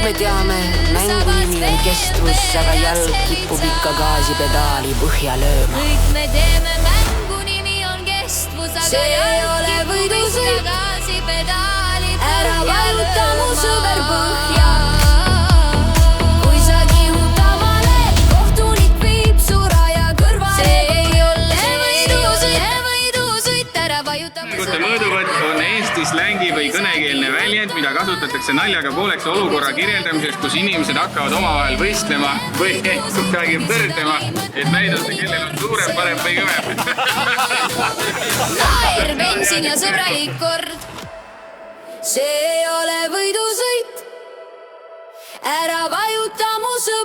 me teame, mängu nimi on kestvus, aga jalg kipub ikka gaasipedaali põhja lööma. Kõik me teeme mängu nimi on kestvus, aga jalg kipub ikka gaasipedaali põhja lööma. Ära vajuta mu sõber põhja. Kui sa kihutavale, kohtunik viib su raja kõrvale. See ei ole võidusõit, ära vajuta mu sõber põhja. Mõõduvõtt on Eesti slängi või kõnekeelne väljend, mida kasutatakse naljaga pooleks olukorra kirjeldamiseks, kus inimesed hakkavad omavahel võistlema või kuidagi võrdlema, et näidata, kellel on suurem, parem või kõvem. Aer, bensin ja sõbralik kord. See ei ole võidusõit. Ära vajuta mu sõber.